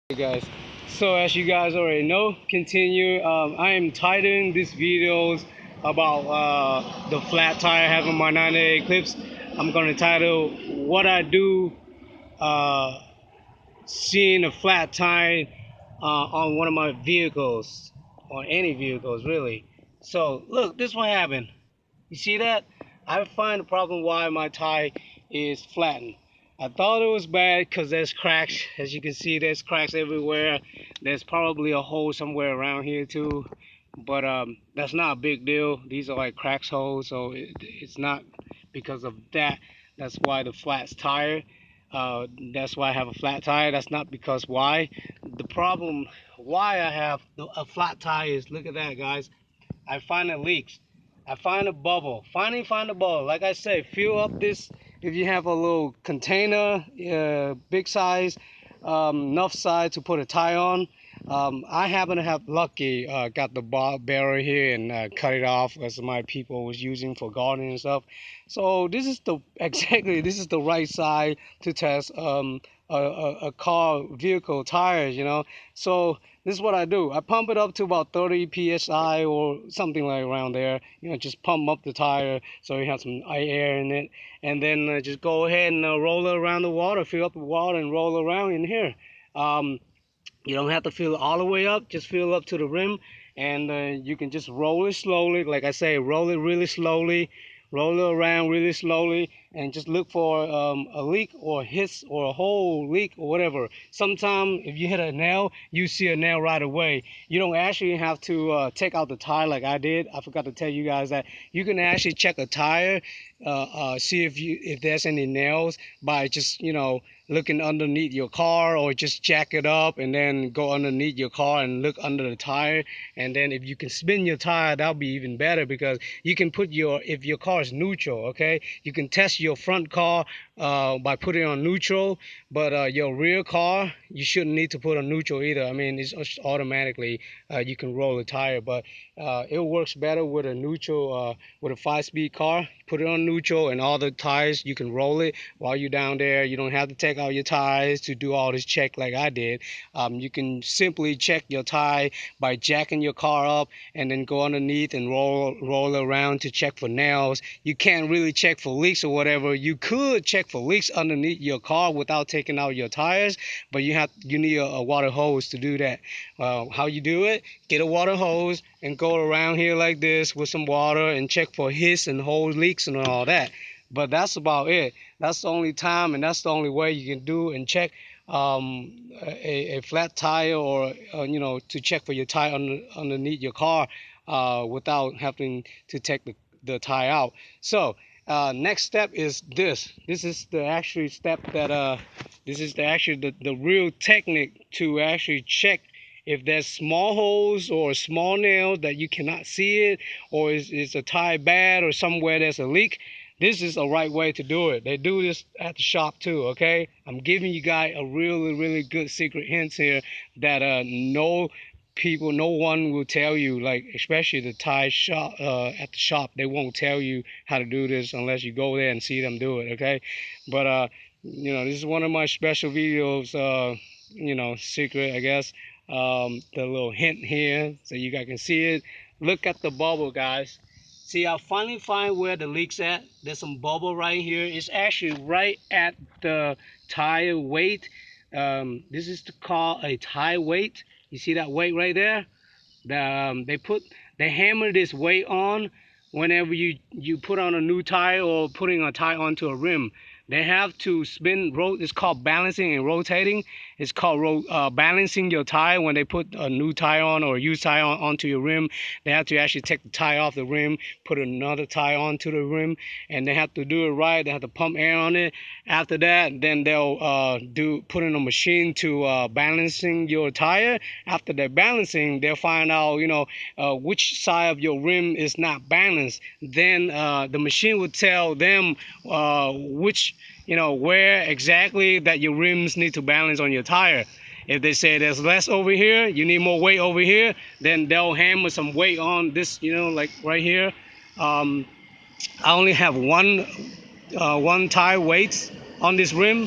Hey guys, so as you guys already know, I am titling these videos about the flat tire I have on my 988 Eclipse. I'm going to title what I do uh, seeing a flat tire on one of my vehicles, or any vehicles really. So look, this what happened. You see that? I find the problem why my tire is flattened. I thought it was bad because there's cracks. As you can see, there's cracks everywhere. There's probably a hole somewhere around here too. But that's not a big deal. These are like cracks holes, so it's not because of that. That's why the flat's tire. That's why I have a flat tire. That's not because why. The problem why I have a flat tire is, look at that, guys. I find it leaks. I find a bubble. Finally find a bubble. Like I say, fill up this. If you have a little container, big size, enough size to put a tie on. I happen to have lucky, got the barrel here and cut it off as my people was using for gardening and stuff. So this is the exactly this is the right size to test a car vehicle tires. So this is what I do. I pump it up to about 30 psi or something like around there. Just pump up the tire so you have some air in it, and then just go ahead and roll it around the water, fill up the water, and roll around in here. Um, you don't have to fill it all the way up. Just fill up to the rim, and you can just roll it slowly. Like I say, roll it really slowly, roll it around really slowly, and just look for a leak or a hiss or a hole leak or whatever. Sometimes if you hit a nail, you see a nail right away. You don't actually have to take out the tire like I did. I forgot to tell you guys that you can actually check a tire, see if there's any nails by just looking underneath your car, or just jack it up and then go underneath your car and look under the tire. And then if you can spin your tire, that'll be even better, because you can put if your car is neutral, okay, you can test your front car by putting on neutral, but your rear car, you shouldn't need to put on neutral either. I mean, it's just automatically you can roll the tire, but it works better with a neutral, with a 5-speed car. Put it on neutral and all the tires, you can roll it while you're down there. You don't have to take out your tires to do all this check like I did. You can simply check your tire by jacking your car up and then go underneath and roll around to check for nails. You can't really check for leaks or whatever. You could check for leaks underneath your car without taking out your tires, but you need a water hose to do that. How you do it? Get a water hose and go around here like this with some water and check for hiss and hole leaks and all that. But that's about it. That's the only time and that's the only way you can do and check a flat tire, or to check for your tire underneath your car without having to take the tire out. So next step is this. This is the actual step that this is the real technique to actually check if there's small holes or small nails that you cannot see it, or is a tire bad, or somewhere there's a leak. This is the right way to do it. They do this at the shop too, okay? I'm giving you guys a really, really good secret hints here that no one will tell you, like especially the tire shop, at the shop. They won't tell you how to do this unless you go there and see them do it, okay? But this is one of my special videos, secret, I guess. The little hint here so you guys can see it. Look at the bubble, guys. See, I finally find where the leak's at. There's some bubble right here. It's actually right at the tire weight. This is called a tire weight. You see that weight right there? They hammer this weight on whenever you put on a new tire or putting a tire onto a rim. They have to spin. It's called balancing and rotating. It's called balancing your tire. When they put a new tire on or a used tire onto your rim, they have to actually take the tire off the rim, put another tire onto the rim, and they have to do it right. They have to pump air on it. After that, then they'll put in a machine to balancing your tire. After they're balancing, they'll find out which side of your rim is not balanced. Then the machine will tell them which where exactly that your rims need to balance on your tire. If they say there's less over here, you need more weight over here, then they'll hammer some weight on this, like right here. I only have one tire weight on this rim.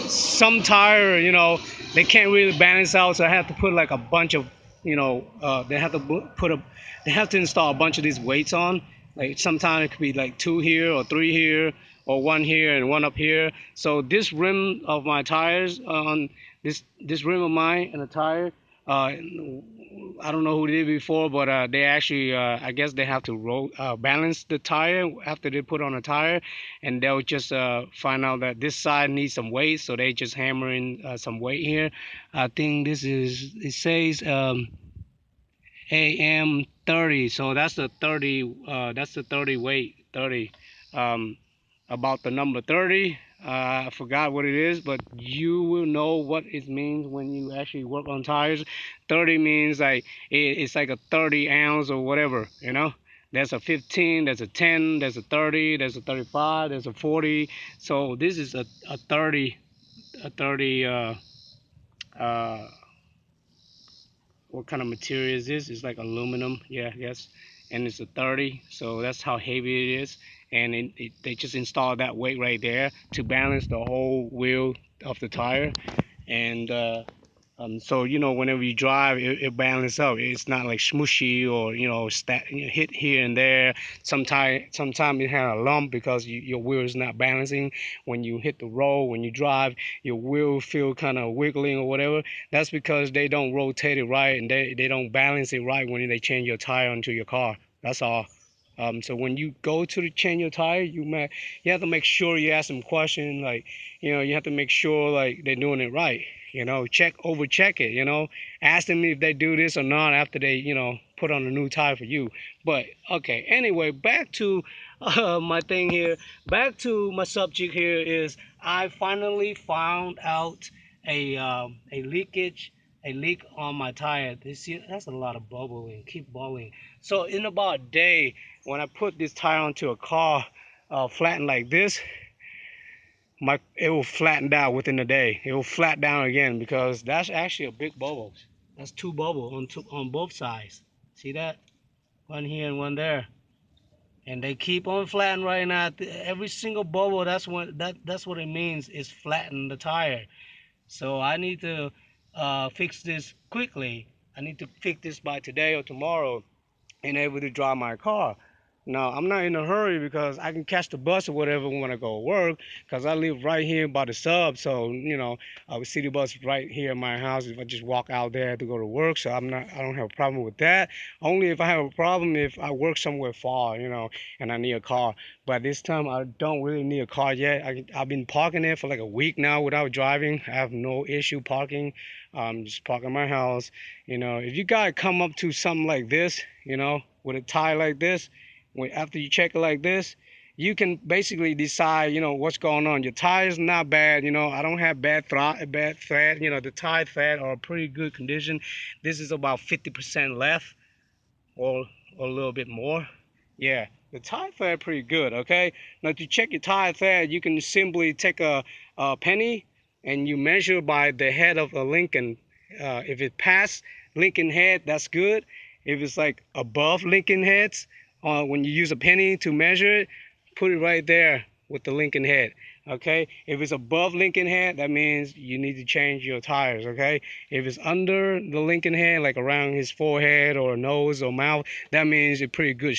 Some tire, they can't really balance out. So I have to put like a bunch of, they have to they have to install a bunch of these weights on. Like sometimes it could be like two here or three here or one here and one up here. So this rim of my tires on this rim of mine and the tire, I don't know who did it before, but they actually, I guess they have to balance the tire after they put on a tire, and they'll just find out that this side needs some weight, so they just hammer in some weight here. I think it says AM 30, so that's the 30, that's the 30 weight, 30. Um, about the number 30. I forgot what it is, but you will know what it means when you actually work on tires. 30 means like it's like a 30 ounce or whatever, you know. There's a 15, there's a 10, there's a 30, there's a 35, there's a 40. So this is a 30, a 30. Uh, what kind of material is this? It's like aluminum, yeah, yes, and it's a 30, so that's how heavy it is. And they just install that weight right there to balance the whole wheel of the tire. And so whenever you drive, it balances out. It's not like smushy or hit here and there. Sometimes it has a lump because your wheel is not balancing. When you hit the road, when you drive, your wheel feel kind of wiggling or whatever. That's because they don't rotate it right, and they don't balance it right when they change your tire onto your car. That's all. So when you go to change your tire, you have to make sure you ask them questions, like, you have to make sure like they're doing it right. Check it. Ask them if they do this or not after they put on a new tire for you. But okay, anyway, back to my thing here. Back to my subject here is I finally found out a leak on my tire. That's a lot of bubbling. Keep bubbling. So in about a day, when I put this tire onto a car, flattened like this, it will flatten out within a day. It will flat down again because that's actually a big bubble. That's two bubbles on both sides. See that? One here and one there. And they keep on flattening right now. Every single bubble, that's what it means, is flatten the tire. So I need to fix this quickly. I need to fix this by today or tomorrow and able to drive my car. Now, I'm not in a hurry because I can catch the bus or whatever when I go to work because I live right here by the sub. So, I would see the bus right here in my house if I just walk out there to go to work. So I don't have a problem with that. Only if I have a problem if I work somewhere far, and I need a car. But this time I don't really need a car yet. I've been parking there for like a week now without driving. I have no issue parking. Just parking my house. If you gotta come up to something like this, with a tire like this, after you check it like this, you can basically decide, what's going on. Your tire's not bad, I don't have bad thread, the tire thread are pretty good condition. This is about 50% left, or a little bit more. Yeah, the tire thread pretty good, okay? Now to check your tire thread, you can simply take a penny and you measure by the head of a Lincoln. If it past Lincoln head, that's good. If it's like above Lincoln heads, when you use a penny to measure it, put it right there with the Lincoln head. Okay, if it's above Lincoln head, that means you need to change your tires. Okay, if it's under the Lincoln head, like around his forehead or nose or mouth, that means it's pretty good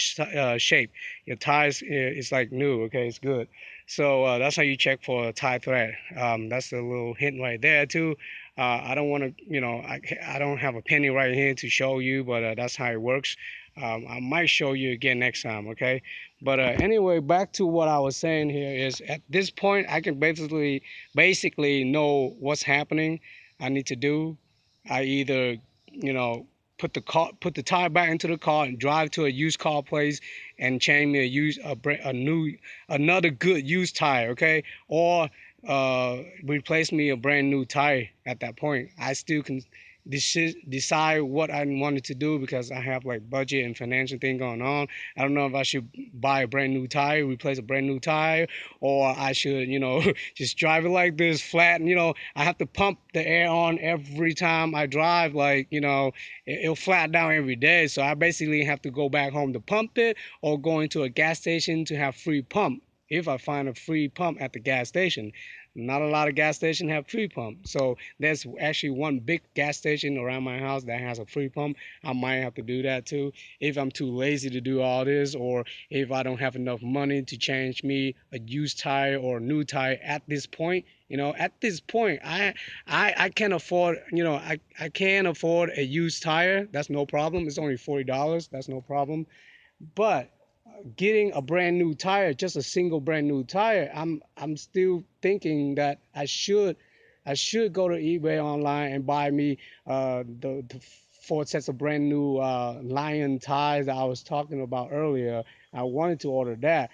shape. Your tires is like new. Okay, it's good. So that's how you check for a tire thread. That's a little hint right there too. I don't want to, I don't have a penny right here to show you, but that's how it works. I might show you again next time, okay? But anyway, back to what I was saying here is at this point, I can basically know what's happening. I need to do. I either, put the tire back into the car and drive to a used car place and change me another good used tire, okay? Or replace me a brand new tire at that point. I still can decide what I wanted to do because I have like budget and financial thing going on. I don't know if I should buy a brand new tire, replace a brand new tire, or I should, just drive it like this flat. And, I have to pump the air on every time I drive. Like, it'll flat down every day. So I basically have to go back home to pump it or go into a gas station to have free pump if I find a free pump at the gas station. Not a lot of gas stations have free pump. So there's actually one big gas station around my house that has a free pump. I might have to do that too if I'm too lazy to do all this, or if I don't have enough money to change me a used tire or a new tire at this point. At this point, I can afford, I can afford a used tire. That's no problem. It's only $40. That's no problem. But getting a brand new tire, just a single brand new tire, I'm still thinking that I should go to eBay online and buy me the 4 sets of brand new Lion tires that I was talking about earlier. I wanted to order that.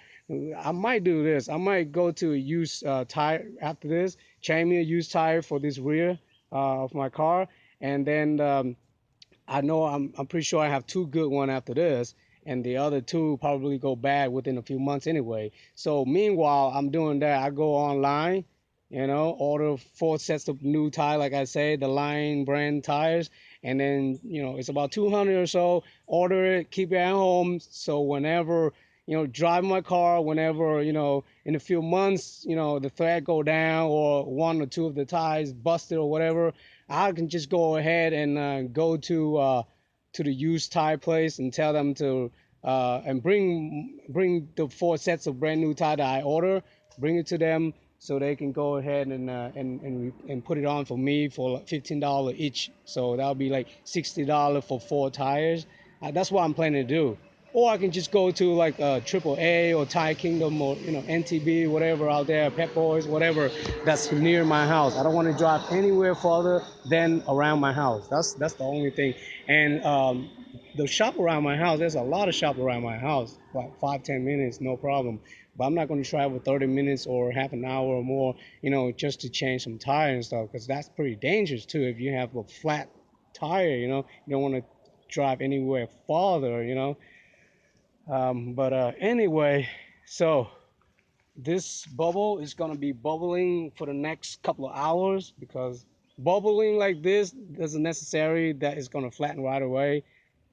I might do this. I might go to a used tire after this, chain me a used tire for this rear of my car, and then I know I'm pretty sure I have two good one after this, and the other two probably go bad within a few months anyway. So meanwhile, I'm doing that. I go online, order 4 sets of new tire, like I say, the Line brand tires, and then it's about 200 or so. Order it, keep it at home, so whenever drive my car, whenever in a few months, the thread go down or one or two of the tires busted or whatever, I can just go ahead and go to the used tire place and tell them to and bring the 4 sets of brand new tire that I order, bring it to them so they can go ahead and put it on for me for like $15 each. So that'll be like $60 for 4 tires. That's what I'm planning to do. Or I can just go to like Triple A or Tire Kingdom or NTB, whatever out there, Pep Boys, whatever that's near my house. I don't want to drive anywhere further than around my house. That's the only thing. And the shop around my house, there's a lot of shop around my house, like 5-10 minutes, no problem. But I'm not going to travel 30 minutes or half an hour or more, just to change some tire and stuff, because that's pretty dangerous too. If you have a flat tire, you don't want to drive anywhere farther. But anyway, so this bubble is gonna be bubbling for the next couple of hours, because bubbling like this doesn't necessarily that it's gonna flatten right away.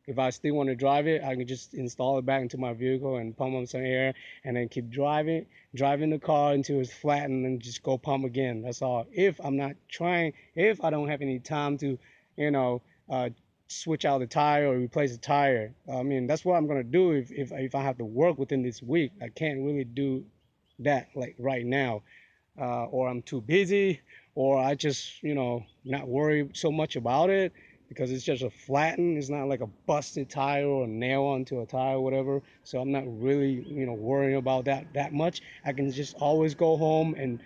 If I still want to drive it, I can just install it back into my vehicle and pump up some air, and then keep driving the car until it's flattened, and just go pump again. That's all. If I don't have any time to, you know, switch out the tire or replace the tire. I mean, that's what I'm gonna do if I have to work within this week. I can't really do that like right now, or I'm too busy, or I just not worry so much about it, because it's just a flattened. It's not like a busted tire or a nail onto a tire or whatever. So I'm not really worrying about that much. I can just always go home and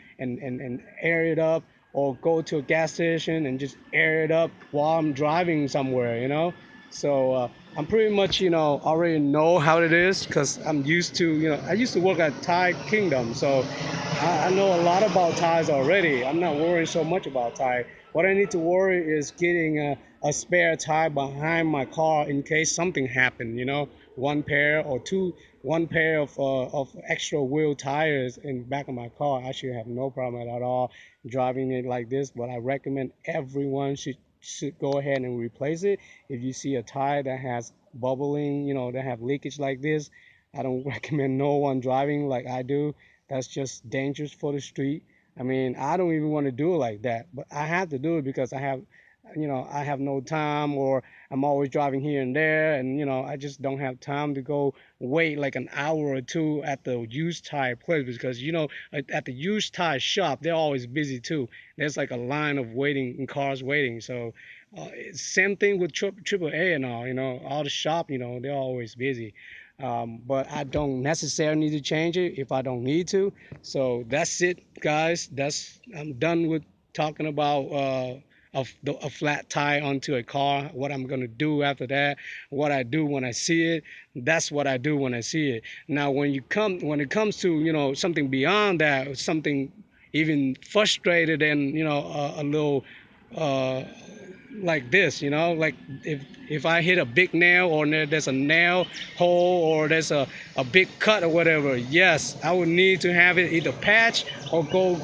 air it up, or go to a gas station and just air it up while I'm driving somewhere. So I'm pretty much already know how it is, because I'm used to I used to work at Tire Kingdom, so I know a lot about tires already. I'm not worrying so much about tire. What I need to worry is getting a spare tire behind my car in case something happened. One pair or two, one pair of extra wheel tires in the back of my car. I should have no problem at all driving it like this. But I recommend everyone should go ahead and replace it. If you see a tire that has bubbling, that have leakage like this, I don't recommend no one driving like I do. That's just dangerous for the street. I mean, I don't even want to do it like that, but I have to do it because I have no time, or I'm always driving here and there, and I just don't have time to go wait like an hour or two at the used tire place, because at the used tire shop they're always busy too. There's like a line of waiting and cars waiting. So same thing with Triple A and all. All the shop, they're always busy. But I don't necessarily need to change it if I don't need to. So that's it, guys. I'm done with talking about a flat tire onto a car. What I'm gonna do after that, what I do when I see it, that's what I do when I see it. Now, when it comes to something beyond that, something even frustrated and a little uh, like this, like if I hit a big nail, or there's a nail hole, or there's a big cut or whatever, yes, I would need to have it either patch or go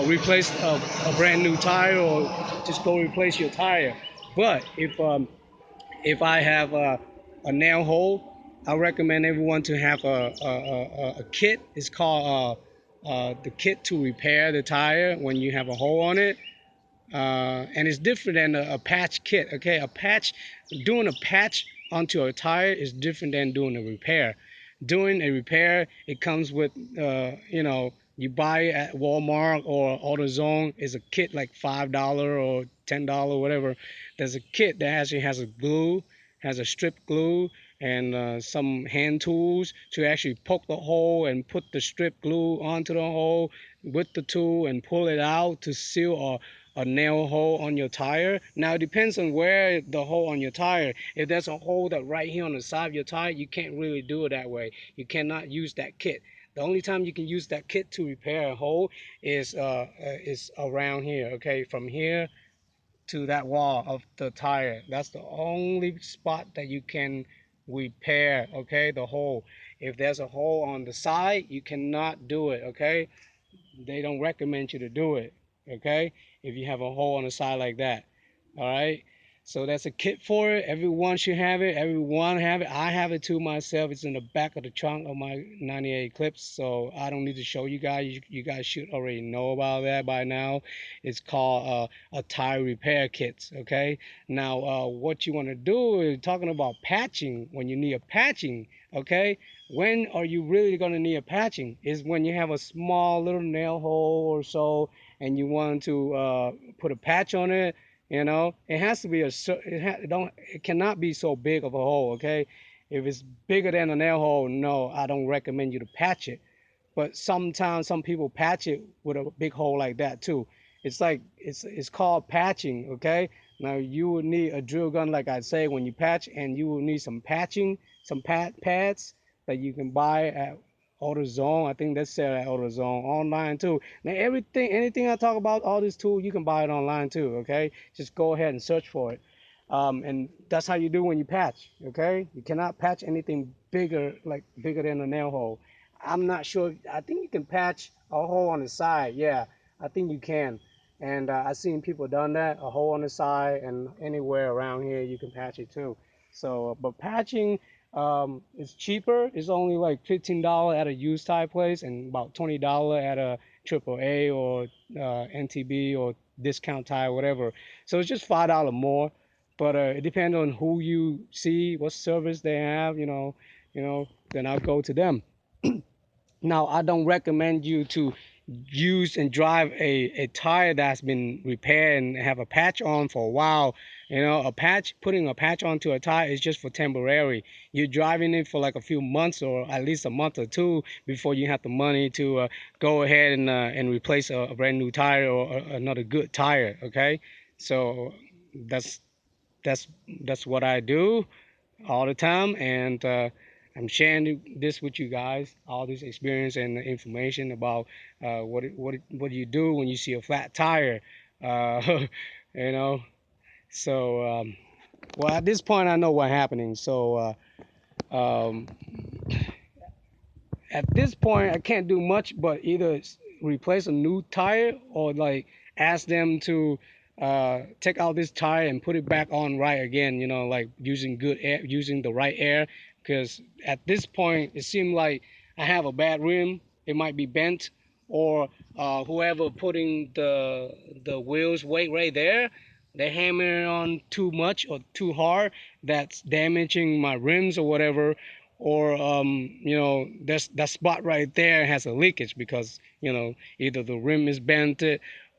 replace a brand new tire, or just go replace your tire. But if I have a nail hole, I recommend everyone to have a kit. It's called the kit to repair the tire when you have a hole on it. And it's different than a patch kit. Okay, doing a patch onto a tire is different than doing a repair. Doing a repair, it comes with, you buy it at Walmart or AutoZone. Is a kit like $5 or $10, whatever. There's a kit that actually has a glue, has a strip glue, and some hand tools to actually poke the hole and put the strip glue onto the hole with the tool and pull it out to seal a nail hole on your tire. Now it depends on where the hole on your tire. If there's a hole that right here on the side of your tire, you can't really do it that way. You cannot use that kit. The only time you can use that kit to repair a hole is around here. Okay, from here to that wall of the tire. That's the only spot that you can repair. Okay, the hole. If there's a hole on the side, you cannot do it. Okay, they don't recommend you to do it. Okay, if you have a hole on the side like that. All right, so that's a kit for it. Everyone should have it. Everyone have it. I have it too myself. It's in the back of the trunk of my 98 Eclipse, so I don't need to show you guys. You guys should already know about that by now. It's called a tire repair kit. Okay, now what you want to do is talking about patching. When you need a patching, okay, when are you really going to need a patching? Is when you have a small little nail hole or so and you want to put a patch on it. It has to be it cannot be so big of a hole. Okay, if it's bigger than a nail hole, no, I don't recommend you to patch it. But sometimes some people patch it with a big hole like that too. It's like it's called patching. Okay, now you will need a drill gun, like I say, when you patch, and you will need some patching, some pads that you can buy at AutoZone. I think that's sell at AutoZone online too. Now anything I talk about, all this tool, you can buy it online too. Okay, just go ahead and search for it. And that's how you do when you patch. Okay, you cannot patch anything bigger, like bigger than a nail hole. I'm not sure. I think you can patch a hole on the side. Yeah, I think you can. And I've seen people done that, a hole on the side, and anywhere around here you can patch it too. So, but patching is cheaper. It's only like $15 at a used tire place and about $20 at a AAA or NTB or discount tire, whatever. So it's just $5 more. But it depends on who you see, what service they have. Then I'll go to them. Now, I don't recommend you to use and drive a tire that's been repaired and have a patch on for a while. Putting a patch onto a tire is just for temporary. You're driving it for like a few months or at least a month or two before you have the money to go ahead and replace a brand new tire or another good tire. Okay, so that's that's what I do all the time, and I'm sharing this with you guys, all this experience and information about what do you do when you see a flat tire, uh, you know. So, well, at this point, I know what's happening. So, um, at this point, I can't do much but either replace a new tire or like ask them to take out this tire and put it back on right again. Like using good air, using the right air. Because at this point, it seemed like I have a bad rim. It might be bent, or whoever putting the wheels weight right there, they're hammering on too much or too hard. That's damaging my rims or whatever, or that spot right there has a leakage because either the rim is bent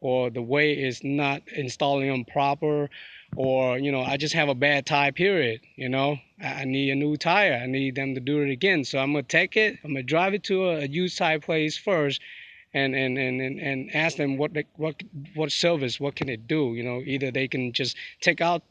or the weight is not installing them proper, or I just have a bad tire period. I need a new tire. I need them to do it again. So I'm gonna take it, I'm gonna drive it to a used tire place first, and ask them what service, what can it do. Either they can just take out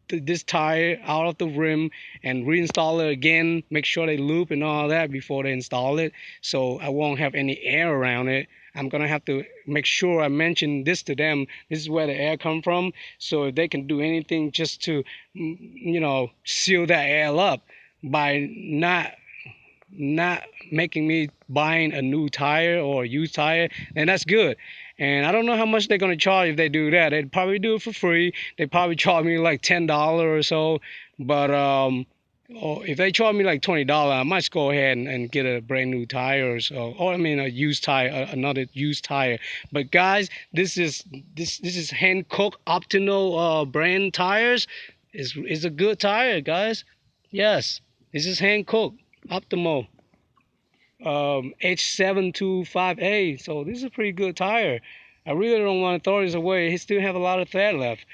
this tire out of the rim and reinstall it again, make sure they loop and all that before they install it, so I won't have any air around it. I'm gonna have to make sure I mention this to them. This is where the air come from. So if they can do anything just to seal that air up by not making me buying a new tire or a used tire, then that's good. And I don't know how much they're gonna charge if they do that. They'd probably do it for free. They probably charge me like $10 or so. But Or if they charge me like $20, I might just go ahead and get a brand new tire or so, or I mean a used tire, another used tire. But guys, this is Hankook Optional brand tires. Is a good tire, guys. Yes, this is Hankook Optimal H725A. So this is a pretty good tire. I really don't want to throw this away. He still have a lot of thread left.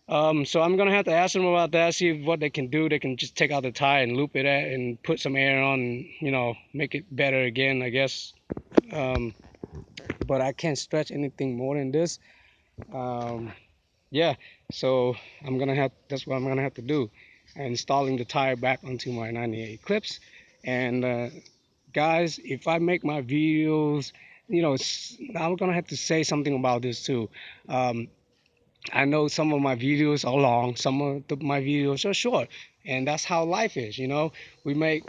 So I'm gonna have to ask them about that, see what they can do. They can just take out the tire and loop it at and put some air on, and, make it better again, I guess. Um, but I can't stretch anything more than this. Um, yeah, so that's what I'm gonna have to do. Installing the tire back onto my 98 Eclipse. And guys, if I make my videos, I'm gonna have to say something about this too. Um, I know some of my videos are long, some of my videos are short, and that's how life is. We make,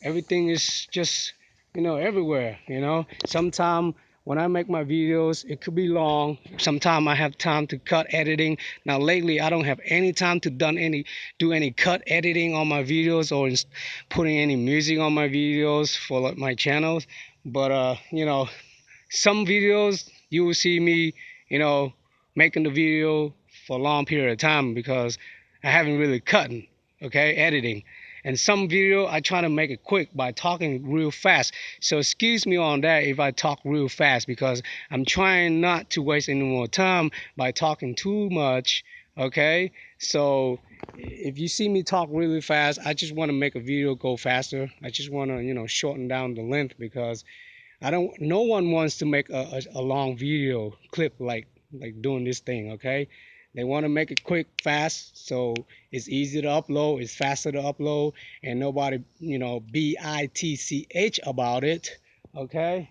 everything is just, everywhere. Sometimes when I make my videos, it could be long. Sometimes I have time to cut editing. Now lately, I don't have any time to do any cut editing on my videos or putting any music on my videos for like, my channels. But some videos you will see me, you know, making the video for a long period of time because I haven't really cutting, okay, editing. And some video I try to make it quick by talking real fast. So excuse me on that if I talk real fast because I'm trying not to waste any more time by talking too much, okay? So if you see me talk really fast, I just want to make a video go faster. I just want to, shorten down the length because I don't. No one wants to make a long video clip like doing this thing. Okay, they want to make it quick, fast, so it's easy to upload. It's faster to upload, and nobody bitch about it. Okay,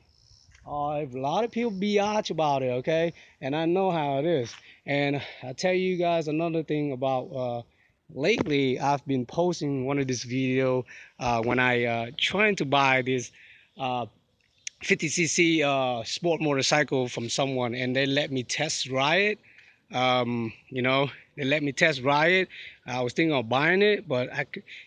a lot of people bitch about it. Okay, and I know how it is. And I tell you guys another thing about. Lately, I've been posting one of this video when I trying to buy this uh, 50cc sport motorcycle from someone, and they let me test ride it. They let me test ride it. I was thinking of buying it, but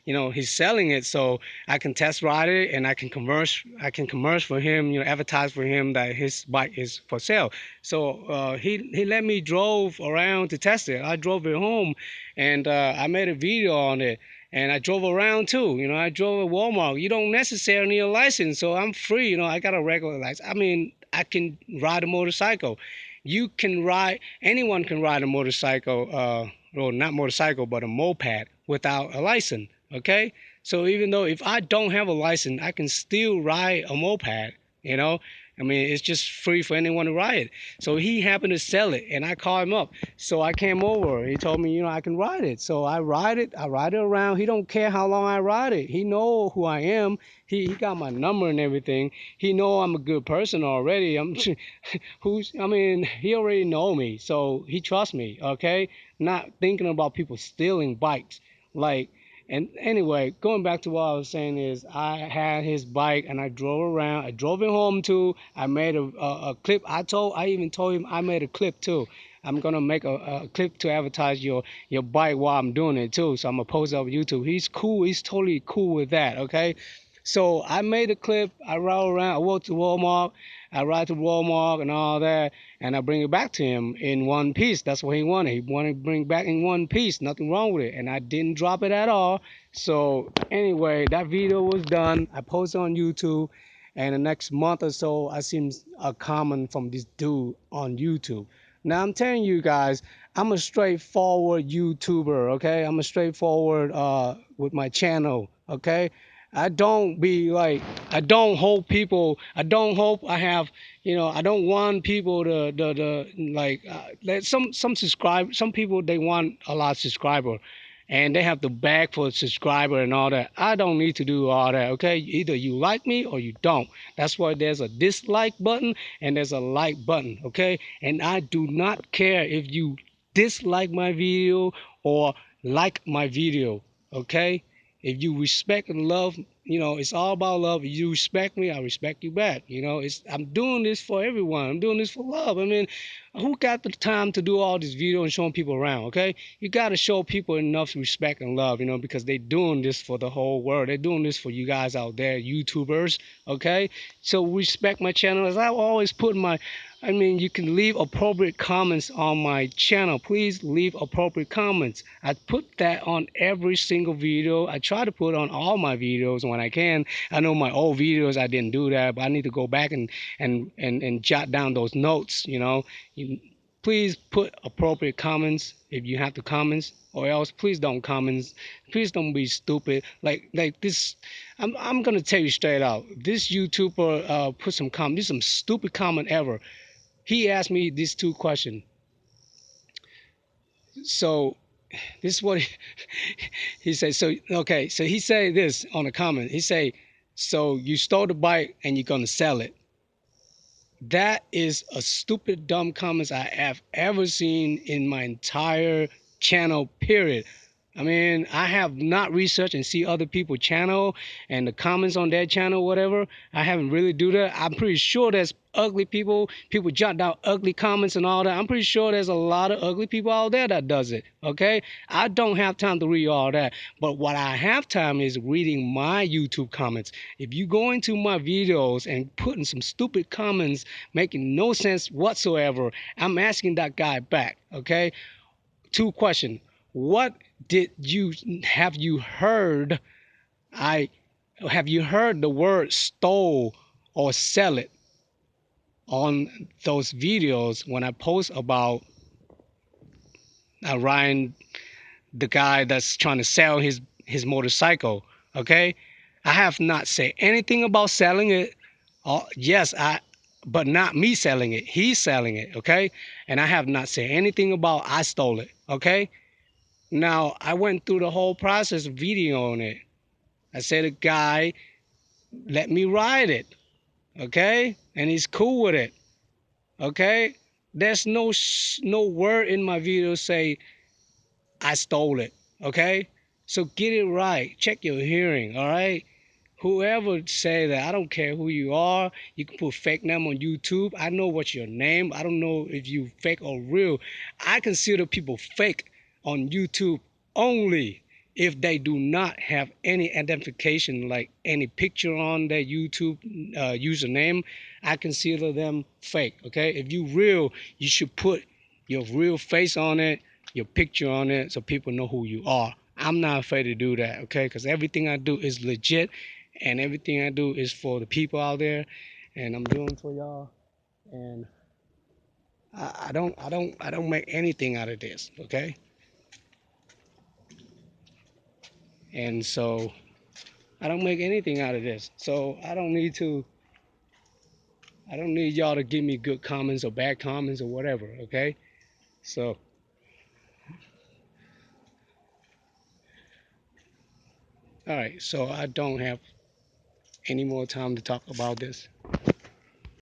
he's selling it, so I can test ride it and I can commerce. I can commerce for him, advertise for him that his bike is for sale. So he let me drove around to test it. I drove it home, and I made a video on it. And I drove around too. I drove at Walmart. You don't necessarily need a license, so I'm free. I got a regular license. I mean, I can ride a motorcycle. You can ride. Anyone can ride a motorcycle. Well, not motorcycle, but a moped without a license. Okay. So even though if I don't have a license, I can still ride a moped. You know. I mean, it's just free for anyone to ride it. So he happened to sell it, and I called him up. So I came over. He told me, I can ride it. So I ride it. I ride it around. He don't care how long I ride it. He know who I am. He got my number and everything. He know I'm a good person already. He already know me. So he trusts me, okay? Not thinking about people stealing bikes. Like, and anyway, going back to what I was saying is I had his bike and I drove around. I drove it home too. I made a clip. I even told him I made a clip too. I'm gonna make a clip to advertise your bike while I'm doing it too. So I'm gonna post it on YouTube. He's cool. He's totally cool with that. Okay. So I made a clip. I ride around. I walk to Walmart. I ride to Walmart and all that, and I bring it back to him in one piece. That's what he wanted. He wanted to bring back in one piece. Nothing wrong with it, and I didn't drop it at all. So anyway, that video was done. I posted on YouTube, and the next month or so, I seen a comment from this dude on YouTube. Now I'm telling you guys, I'm a straightforward YouTuber. Okay, I'm a straightforward with my channel. Okay. I don't be like, I don't hope people, I don't hope I have, I don't want people to like, some people, they want a lot of subscriber and they have to beg for a subscriber and all that. I don't need to do all that, okay? Either you like me or you don't. That's why there's a dislike button and there's a like button, okay? And I do not care if you dislike my video or like my video, okay? If you respect and love, it's all about love. You respect me, I respect you back. I'm doing this for everyone. I'm doing this for love. I mean, who got the time to do all this video and showing people around? Okay, you got to show people enough respect and love, because they're doing this for the whole world. They're doing this for you guys out there, YouTubers. Okay, so respect my channel. As I always put in my I mean, you can leave appropriate comments on my channel. Please leave appropriate comments. I put that on every single video. I try to put on all my videos when I can. I know my old videos I didn't do that, but I need to go back and jot down those notes. Please put appropriate comments if you have to comments, or else please don't comments. Please don't be stupid. Like this. I'm gonna tell you straight out. This YouTuber put some comment. This is some stupid comment ever. He asked me these two questions. So this is what he said. So okay, so he said this on a comment. He say, so you stole the bike and you're gonna sell it. That is a stupid, dumb comments I have ever seen in my entire channel, period. I mean, I have not researched and see other people's channel and the comments on their channel, whatever. I haven't really do that. I'm pretty sure there's ugly people jot down ugly comments and all that. I'm pretty sure there's a lot of ugly people out there that does it, okay? I don't have time to read all that. But what I have time is reading my YouTube comments. If you go into my videos and putting some stupid comments making no sense whatsoever, I'm asking that guy back, okay? Two questions. What did you have you heard? I have you heard the word stole or sell it on those videos when I post about Ryan, the guy that's trying to sell his motorcycle? Okay, I have not said anything about selling it. Yes, but not me selling it. He's selling it. Okay, and I have not said anything about I stole it. Okay. Now, I went through the whole process of videoing it. I said, a guy, let me ride it, okay? And he's cool with it, okay? There's no word in my video say I stole it, okay? So get it right. Check your hearing, all right? Whoever say that, I don't care who you are. You can put fake name on YouTube. I know what's your name. I don't know if you fake or real. I consider people fake on YouTube only if they do not have any identification, like any picture on their YouTube username. I consider them fake. Okay, if you real, you should put your real face on it, your picture on it, so people know who you are. I'm not afraid to do that, okay? Because everything I do is legit, and everything I do is for the people out there, and I'm doing for y'all. And I don't make anything out of this, okay? And so I don't make anything out of this. So I don't need y'all to give me good comments or bad comments or whatever, okay? So all right, so I don't have any more time to talk about this.